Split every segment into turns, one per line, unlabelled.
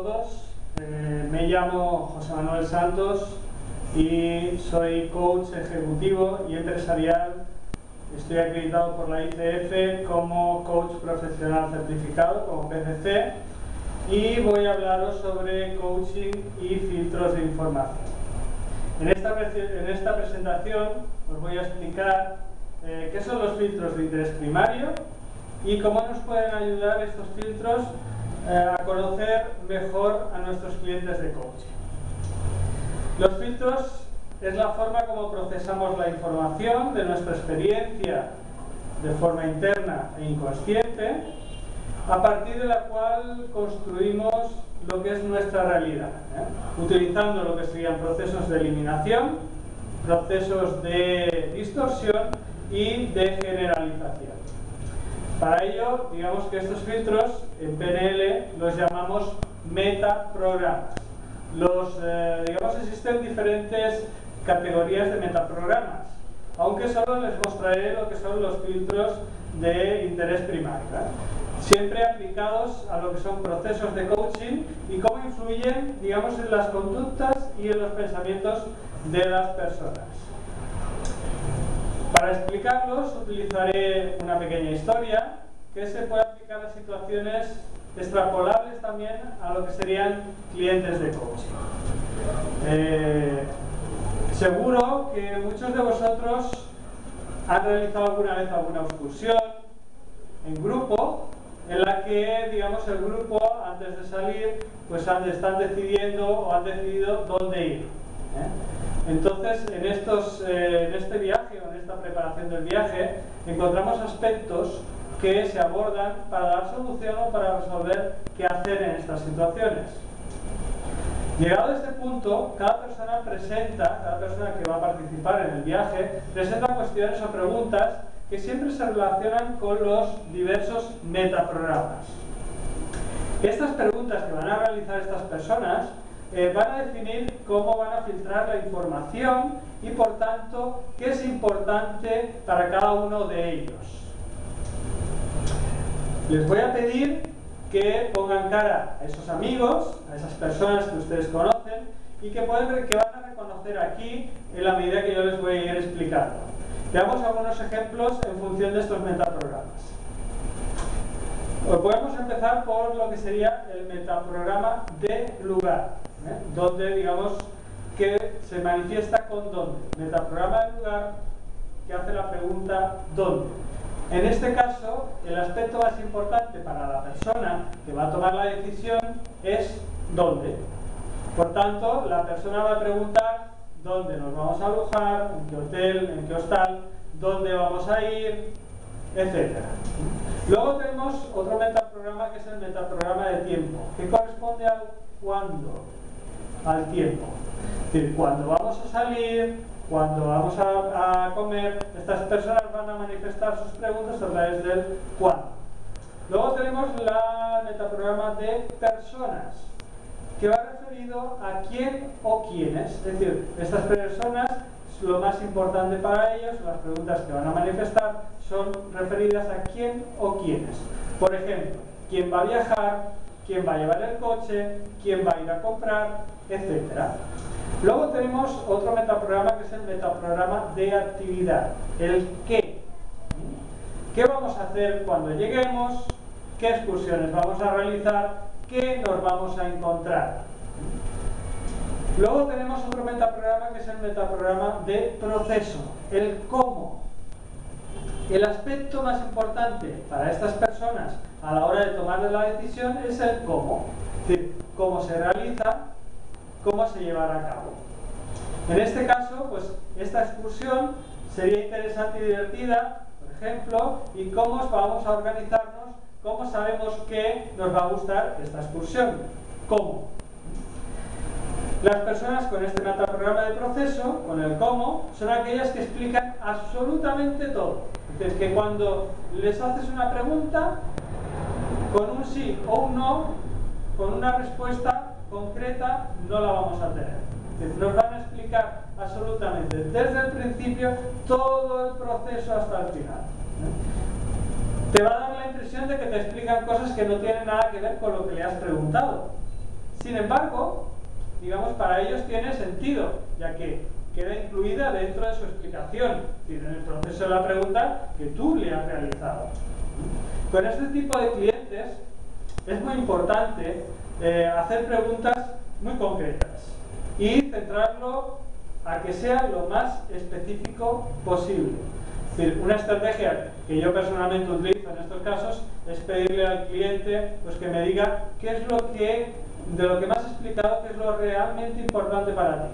todos. Me llamo José Manuel Santos y soy coach ejecutivo y empresarial. Estoy acreditado por la ICF como coach profesional certificado, como PCC, y voy a hablaros sobre coaching y filtros de información. En esta presentación os voy a explicar qué son los filtros de interés primario y cómo nos pueden ayudar estos filtros a conocer mejor a nuestros clientes de coaching. Los filtros es la forma como procesamos la información de nuestra experiencia de forma interna e inconsciente, a partir de la cual construimos lo que es nuestra realidad, utilizando lo que serían procesos de eliminación, procesos de distorsión y de generalización. Para ello, digamos que estos filtros en PNL los llamamos metaprogramas. Digamos, existen diferentes categorías de metaprogramas, aunque solo les mostraré lo que son los filtros de interés primario, siempre aplicados a lo que son procesos de coaching y cómo influyen, digamos, en las conductas y en los pensamientos de las personas. Para explicarlos utilizaré una pequeña historia que se puede aplicar a situaciones extrapolables también a lo que serían clientes de coaching. Seguro que muchos de vosotros han realizado alguna vez alguna excursión en grupo en la que, digamos, el grupo antes de salir pues están decidiendo o han decidido dónde ir. Entonces, en este viaje o en esta preparación del viaje encontramos aspectos que se abordan para dar solución o para resolver qué hacer en estas situaciones. Llegado a este punto, cada persona que va a participar en el viaje, presenta cuestiones o preguntas que siempre se relacionan con los diversos metaprogramas. Estas preguntas que van a realizar estas personas van a definir cómo van a filtrar la información y, por tanto, qué es importante para cada uno de ellos. Les voy a pedir que pongan cara a esos amigos, a esas personas que ustedes conocen y que van a reconocer aquí en la medida que yo les voy a ir explicando. Veamos algunos ejemplos en función de estos metaprogramas. Podemos empezar por lo que sería el metaprograma de lugar, donde, digamos, que se manifiesta con dónde. Metaprograma de lugar que hace la pregunta ¿dónde? En este caso, el aspecto más importante para la persona que va a tomar la decisión es ¿dónde? Por tanto, la persona va a preguntar ¿dónde nos vamos a alojar? ¿En qué hotel? ¿En qué hostal? ¿Dónde vamos a ir? Etcétera. Luego tenemos otro metaprograma que es el metaprograma de tiempo, que corresponde al cuándo, al tiempo. Es decir, cuándo vamos a salir, cuándo vamos a comer. Estas personas van a manifestar sus preguntas a través del cuándo. Luego tenemos el metaprograma de personas, que va referido a quién o quiénes. Es decir, estas personas, lo más importante para ellos, las preguntas que van a manifestar son referidas a quién o quiénes. Por ejemplo, quién va a viajar, quién va a llevar el coche, quién va a ir a comprar, etc. Luego tenemos otro metaprograma que es el metaprograma de actividad, el qué. ¿Qué vamos a hacer cuando lleguemos? ¿Qué excursiones vamos a realizar? ¿Qué nos vamos a encontrar? Luego tenemos otro metaprograma que es el metaprograma de proceso, el cómo. El aspecto más importante para estas personas a la hora de tomar la decisión es el cómo. Es decir, cómo se realiza, cómo se llevará a cabo. En este caso, pues esta excursión sería interesante y divertida, por ejemplo, y cómo vamos a organizarnos, cómo sabemos que nos va a gustar esta excursión. ¿Cómo? Las personas con este metaprograma de proceso, con el cómo, son aquellas que explican absolutamente todo. Es decir, que cuando les haces una pregunta, con un sí o un no, con una respuesta concreta, no la vamos a tener. Es decir, nos van a explicar absolutamente, desde el principio, todo el proceso hasta el final. Te va a dar la impresión de que te explican cosas que no tienen nada que ver con lo que le has preguntado. Sin embargo, digamos, para ellos tiene sentido, ya que queda incluida dentro de su explicación, en el proceso de la pregunta que tú le has realizado. Con este tipo de clientes es muy importante hacer preguntas muy concretas y centrarlo a que sea lo más específico posible. Es decir, una estrategia que yo personalmente utilizo en estos casos es pedirle al cliente pues, que me diga qué es lo que, de lo que me has explicado, qué es lo realmente importante para ti.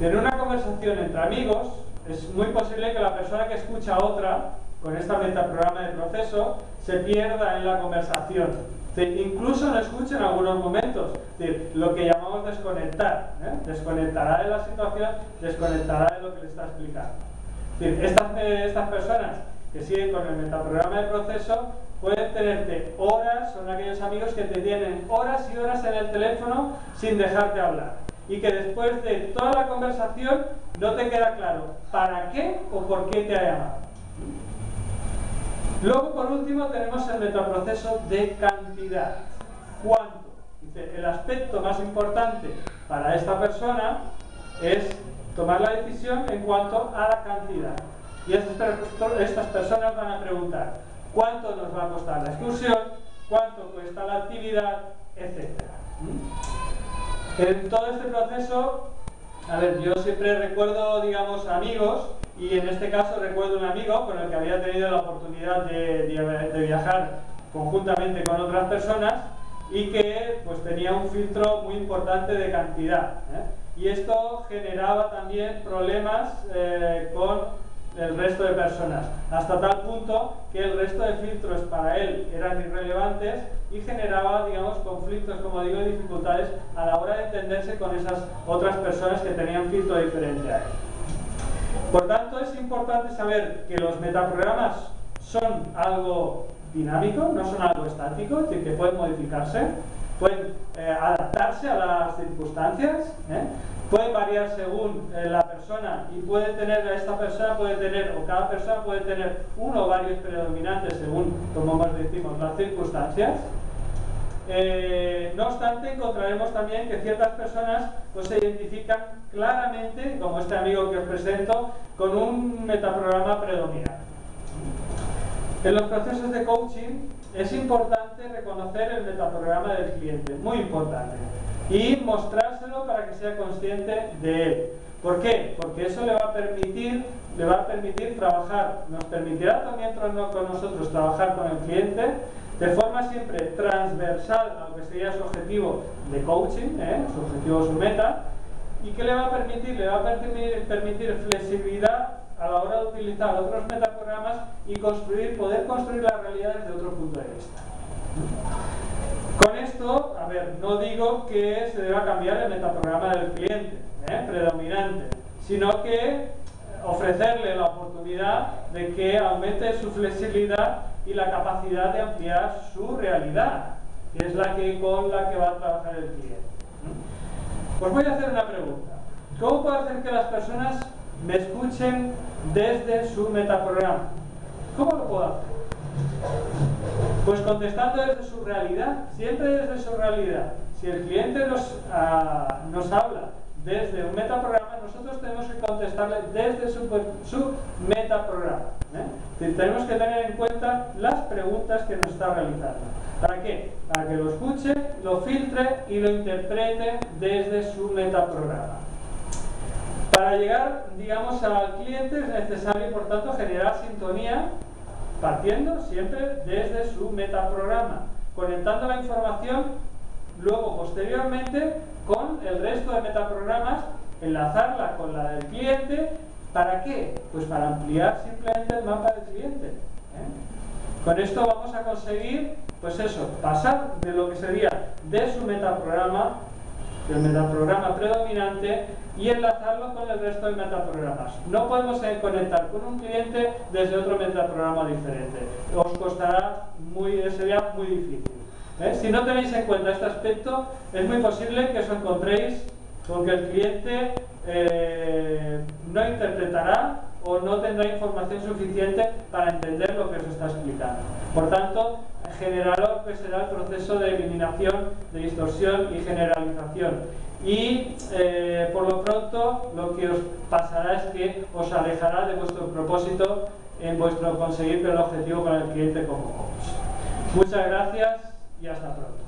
En una conversación entre amigos es muy posible que la persona que escucha a otra con esta metaprograma de proceso se pierda en la conversación. Incluso no escuche en algunos momentos, lo que llamamos desconectar. Desconectará de la situación, desconectará de lo que le está explicando. Estas personas que siguen con el metaprograma de proceso pueden tenerte horas, son aquellos amigos que te tienen horas y horas en el teléfono sin dejarte hablar. Y que después de toda la conversación no te queda claro para qué o por qué te ha llamado. Luego, por último, tenemos el metaproceso de cantidad. ¿Cuánto? Dice, el aspecto más importante para esta persona es tomar la decisión en cuanto a la cantidad. Y estas personas van a preguntar cuánto nos va a costar la excursión, cuánto cuesta la actividad, etc. En todo este proceso, a ver, yo siempre recuerdo, digamos, amigos, y en este caso recuerdo un amigo con el que había tenido la oportunidad de viajar conjuntamente con otras personas y que pues tenía un filtro muy importante de cantidad, y esto generaba también problemas con el resto de personas, hasta tal punto que el resto de filtros para él eran irrelevantes y generaba, digamos, conflictos, como digo, y dificultades a la hora de entenderse con esas otras personas que tenían filtro diferente a él. Por tanto, es importante saber que los metaprogramas son algo dinámico, no son algo estático, es decir, que pueden modificarse, pueden adaptarse a las circunstancias, pueden variar según la persona y esta persona puede tener, o cada persona puede tener uno o varios predominantes según, como decimos, las circunstancias. No obstante, encontraremos también que ciertas personas pues, se identifican claramente, como este amigo que os presento, con un metaprograma predominante. En los procesos de coaching es importante reconocer el metaprograma del cliente, muy importante, y mostrárselo para que sea consciente de él. ¿Por qué? Porque eso le va a permitir trabajar, nos permitirá también con nosotros trabajar con el cliente de forma siempre transversal a lo que sería su objetivo de coaching, su objetivo, su meta, y que le va a permitir flexibilidad a la hora de utilizar otros metaprogramas y poder construir las realidades de otro punto de vista. Con esto, a ver, no digo que se deba cambiar el metaprograma del cliente, predominante, sino que ofrecerle la oportunidad de que aumente su flexibilidad y la capacidad de ampliar su realidad, que es con la que va a trabajar el cliente. Pues voy a hacer una pregunta. ¿Cómo puedo hacer que las personas me escuchen desde su metaprograma? ¿Cómo lo puedo hacer? Pues contestando desde su realidad, siempre desde su realidad. Si el cliente nos habla desde un metaprograma, nosotros tenemos que contestarle desde su metaprograma. Tenemos que tener en cuenta las preguntas que nos está realizando. ¿Para qué? Para que lo escuche, lo filtre y lo interprete desde su metaprograma. Para llegar, digamos, al cliente es necesario, por tanto, generar sintonía partiendo siempre desde su metaprograma, conectando la información luego, posteriormente, con el resto de metaprogramas, enlazarla con la del cliente. ¿Para qué? Pues para ampliar simplemente el mapa del cliente. Con esto vamos a conseguir, pues eso, pasar de lo que sería de su metaprograma, del metaprograma predominante, y enlazarlo con el resto de metaprogramas. No podemos conectar con un cliente desde otro metaprograma diferente. Os costará sería muy difícil. Si no tenéis en cuenta este aspecto, es muy posible que os encontréis con que el cliente no interpretará o no tendrá información suficiente para entender lo que os está explicando. Por tanto, generará lo que será el proceso de eliminación, de distorsión y generalización. Y por lo pronto lo que os pasará es que os alejará de vuestro propósito en vuestro conseguir el objetivo con el cliente como coach. Muchas gracias y hasta pronto.